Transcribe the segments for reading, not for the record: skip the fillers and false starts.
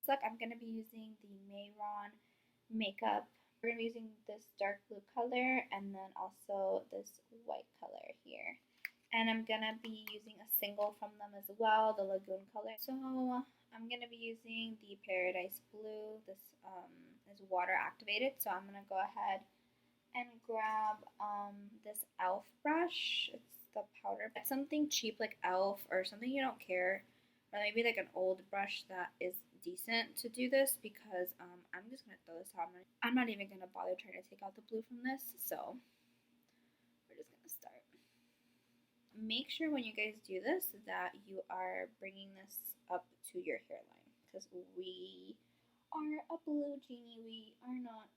Look, I'm going to be using the Mayron makeup. We're going to be using this dark blue color and then also this white color here. And I'm going to be using a single from them as well, the Lagoon color. So I'm going to be using the Paradise Blue. This is water activated, so I'm going to go ahead and grab this e.l.f. brush. It's the powder. It's something cheap like e.l.f. or something you don't care, or maybe like an old brush that is decent to do this, because I'm just going to throw this out. I'm not even going to bother trying to take out the blue from this, so we're just going to start. Make sure when you guys do this that you are bringing this up to your hairline, because we are a blue genie. We are not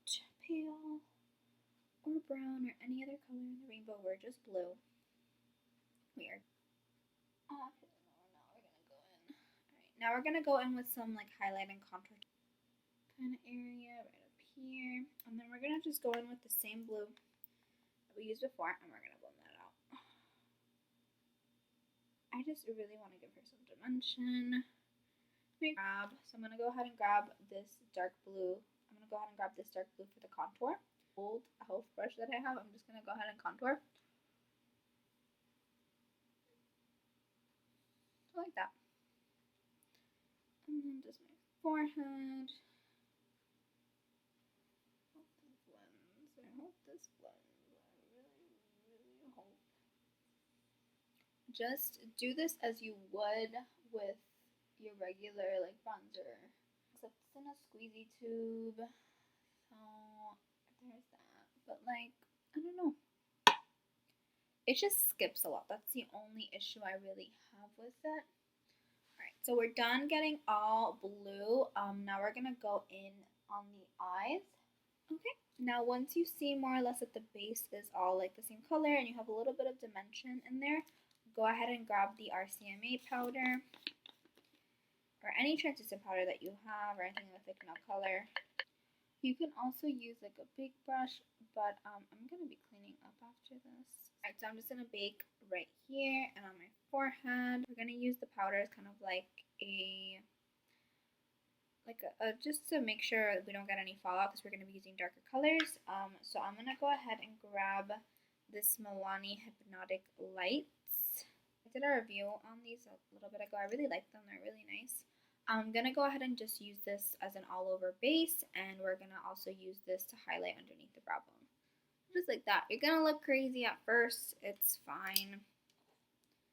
pale or brown or any other color in the rainbow. We're just blue. Weird. Okay, now we're gonna go in with some like highlight and contour kind of area right up here, and then we're gonna just go in with the same blue that we used before, and we're gonna blend that out. I just really want to give her some dimension. So I'm gonna go ahead and grab this dark blue. I'm gonna go ahead and grab this dark blue for the contour. Old e.l.f. brush that I have. I'm just gonna go ahead and contour. Like that. And then just my forehead. I hope this blends. I really hope. Just do this as you would with your regular like bronzer, except it's in a squeezy tube. So there's that. But like, I don't know. It just skips a lot. That's the only issue I really have with it. Alright, so we're done getting all blue. Now we're gonna go in on the eyes. Okay, now once you see more or less that the base is all like the same color and you have a little bit of dimension in there, go ahead and grab the RCMA powder or any translucent powder that you have or anything with thick enough color. You can also use like a big brush, but I'm going to be cleaning up after this. Alright, so I'm just going to bake right here and on my forehead. We're going to use the powder as kind of like a just to make sure we don't get any fallout, because we're going to be using darker colors. So I'm going to go ahead and grab this Milani Hypnotic Lights. I did a review on these a little bit ago. I really like them. They're really nice. I'm going to go ahead and just use this as an all-over base, and we're going to also use this to highlight underneath the brow bone. Just like that. You're going to look crazy at first. It's fine.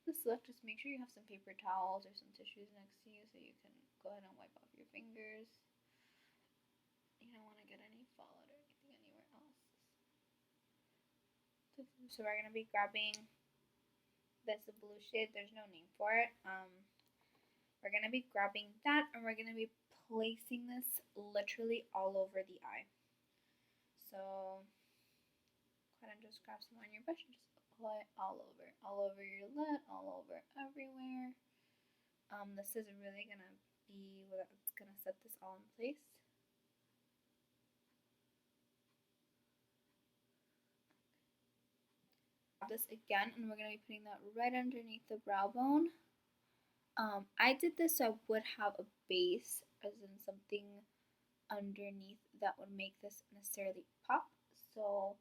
This look, just make sure you have some paper towels or some tissues next to you so you can go ahead and wipe off your fingers. You don't want to get any fallout or anything anywhere else. So we're going to be grabbing this blue shade. There's no name for it. We're going to be grabbing that, and we're going to be placing this literally all over the eye. So go ahead and just grab some on your brush and just apply it all over your lid, all over everywhere. This is really going to be what's going to set this all in place. This again, and we're going to be putting that right underneath the brow bone. I did this so I would have a base, as in something underneath that would make this necessarily pop, so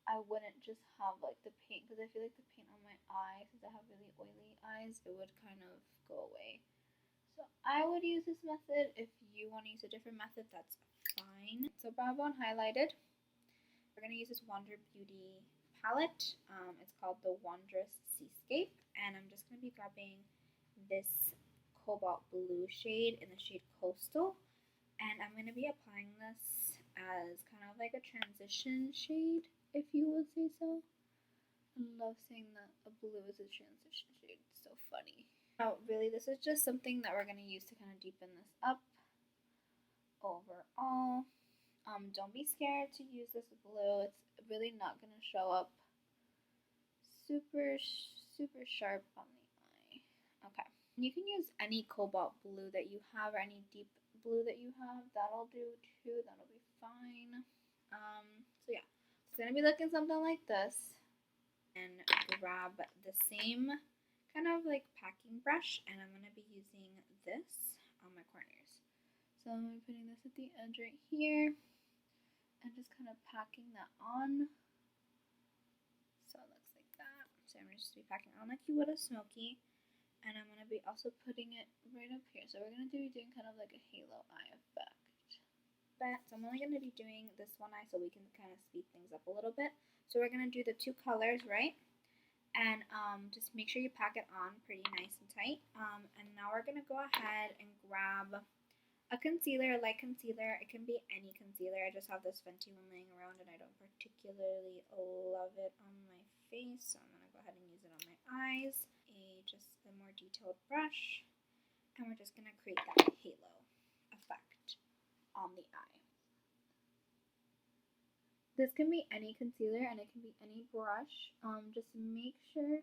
I wouldn't just have like the paint, because I feel like the paint on my eye, since I have really oily eyes, it would kind of go away. So I would use this method. If you want to use a different method, that's fine. So brow bone highlighted. We're going to use this Wander Beauty palette. It's called the Wondrous Seascape, and I'm just going to be grabbing this cobalt blue shade in the shade Coastal, and I'm going to be applying this as kind of like a transition shade, if you would say so. I love saying that a blue is a transition shade. It's so funny. Now, really, this is just something that we're going to use to kind of deepen this up overall. Don't be scared to use this blue. It's really not going to show up super sharp on the eye. Okay. You can use any cobalt blue that you have, or any deep blue that you have. That'll do too. That'll be fine. So yeah, it's going to be looking something like this. And grab the same kind of like packing brush, and I'm going to be using this on my corners. So I'm putting this at the edge right here and just kind of packing that on. So it looks like that. So I'm just be packing on like you would a smoky. And I'm going to be also putting it right up here. So we're going to be doing kind of like a halo eye effect. But so I'm only going to be doing this one eye so we can kind of speed things up a little bit. So we're going to do the two colors, right? And just make sure you pack it on pretty nice and tight. And now we're going to go ahead and grab a concealer, a light concealer. It can be any concealer. I just have this Fenty one laying around and I don't particularly love it on my face. So I'm going to go ahead and use it on my eyes. Just a more detailed brush, and we're just going to create that halo effect on the eye. This can be any concealer and it can be any brush. Just make sure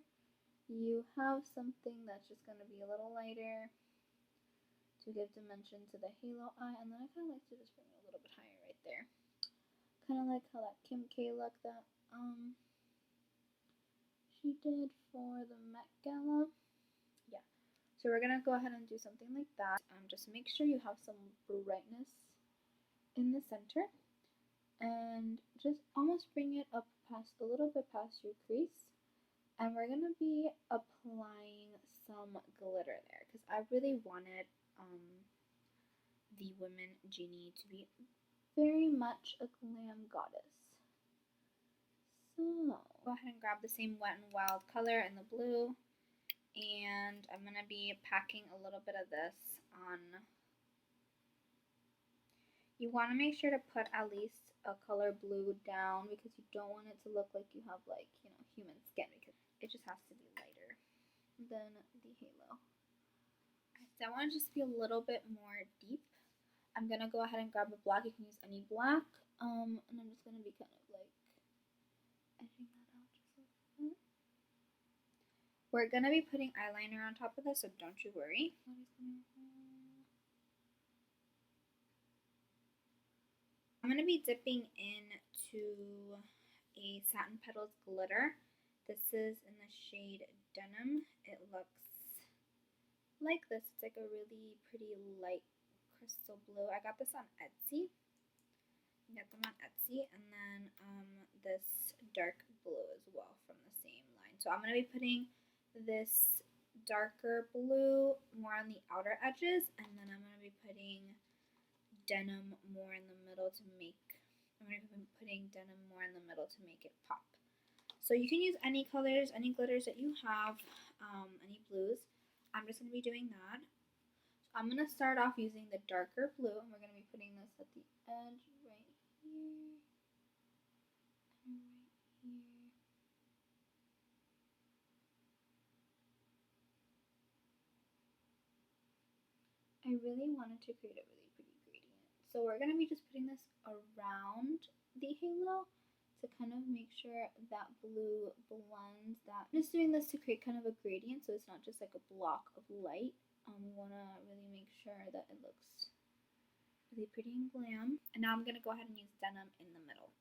you have something that's just going to be a little lighter to give dimension to the halo eye, and then I kind of like to just bring it a little bit higher right there. Kind of like how that Kim K look that she did for the Met Gala. So we're going to go ahead and do something like that. Just make sure you have some brightness in the center. And just almost bring it up past a little bit past your crease. And we're going to be applying some glitter there. Because I really wanted the woman Genie to be very much a glam goddess. So go ahead and grab the same Wet n Wild color in the blue. And I'm going to be packing a little bit of this on. You want to make sure to put at least a color blue down because you don't want it to look like you have like, human skin, because it just has to be lighter than the halo. So I want to just be a little bit more deep. I'm going to go ahead and grab a black. You can use any black. And I'm just going to be kind of like edging that out just like that. We're going to be putting eyeliner on top of this, so don't you worry. I'm going to be dipping into a Satin Petals glitter. This is in the shade Denim. It looks like this. It's like a really pretty light crystal blue. I got this on Etsy. You get them on Etsy. And then this dark blue as well from the same line. So I'm going to be putting this darker blue more on the outer edges, and then I'm going to be putting denim more in the middle to make it pop. So you can use any colors, any glitters that you have, any blues. I'm just going to be doing that. So I'm going to start off using the darker blue, and we're going to be putting this at the edge right here. I really wanted to create a really pretty gradient. So we're going to be just putting this around the halo to kind of make sure that blue blends that. I'm just doing this to create kind of a gradient so it's not just like a block of light. We want to really make sure that it looks really pretty and glam. And now I'm going to go ahead and use denim in the middle.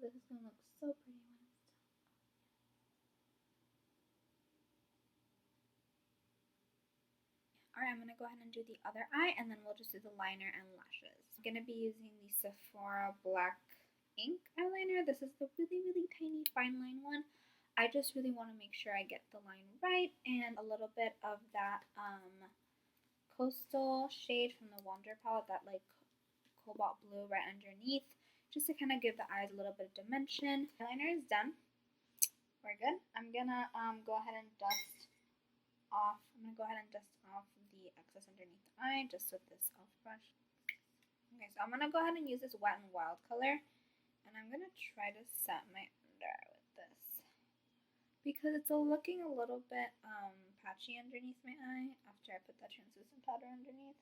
This is going to look so pretty when it's done. Alright, I'm going to go ahead and do the other eye, and then we'll just do the liner and lashes. I'm going to be using the Sephora Black Ink eyeliner. This is the really, really tiny fine line one. I just really want to make sure I get the line right, and a little bit of that coastal shade from the Wonder palette, that like cobalt blue right underneath, just to kind of give the eyes a little bit of dimension. Eyeliner is done. We're good. I'm going to go ahead and dust off the excess underneath the eye just with this e.l.f. brush. Okay, so I'm going to go ahead and use this Wet n Wild color, and I'm going to try to set my under eye with this because it's looking a little bit patchy underneath my eye after I put that translucent powder underneath.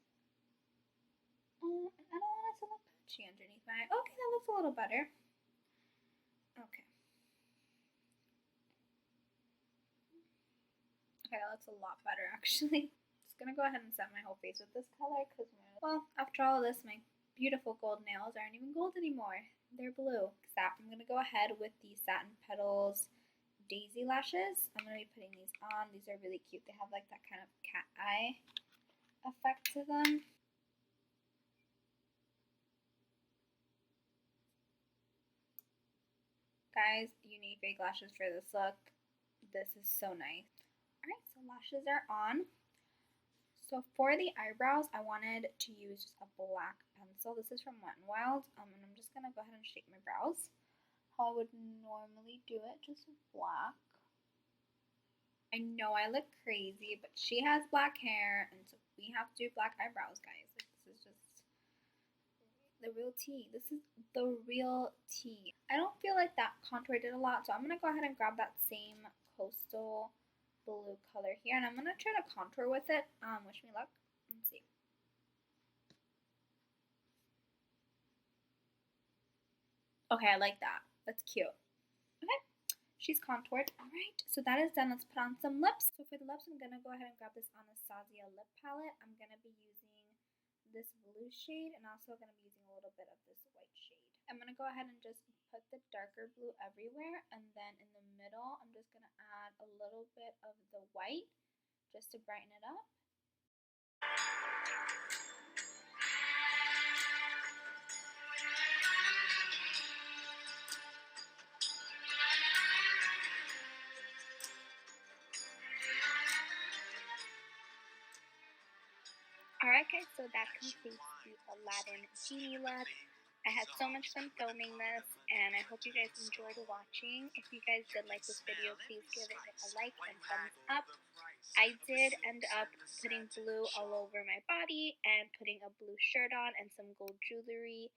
And I don't want it to look patchy underneath my eye. Okay, that looks a little better. Okay. Okay, that looks a lot better actually. Just gonna go ahead and set my whole face with this color because, well, after all of this, my beautiful gold nails aren't even gold anymore. They're blue. I'm gonna go ahead with the Satin Petals Daisy lashes. I'm gonna be putting these on. These are really cute. They have like that kind of cat eye effect to them. Guys, you need fake lashes for this look. This is so nice. Alright, so lashes are on. So for the eyebrows, I wanted to use just a black pencil. This is from Wet n Wild. And I'm just going to go ahead and shape my brows how I would normally do it, just black. I know I look crazy, but she has black hair, and so we have to do black eyebrows, guys. Like, this is just the real tea. This is the real tea. I don't feel like that contour did a lot, so I'm going to go ahead and grab that same coastal blue color here, and I'm going to try to contour with it. Wish me luck. Let's see. Okay, I like that. That's cute. Okay, she's contoured. Alright, so that is done. Let's put on some lips. So for the lips, I'm going to go ahead and grab this Anastasia lip palette. I'm going to be using this blue shade and also going to be using a little bit of this white shade. I'm going to go ahead and just put the darker blue everywhere, and then in the middle, I'm just going to add a little bit of the white just to brighten it up. Alright guys, so that completes the Aladdin Genie look. I had so much fun filming this, and I hope you guys enjoyed watching. If you guys did like this video, please give it a like and thumbs up. I did end up putting blue all over my body and putting a blue shirt on and some gold jewelry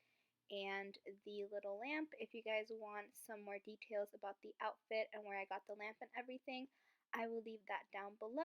and the little lamp. If you guys want some more details about the outfit and where I got the lamp and everything, I will leave that down below.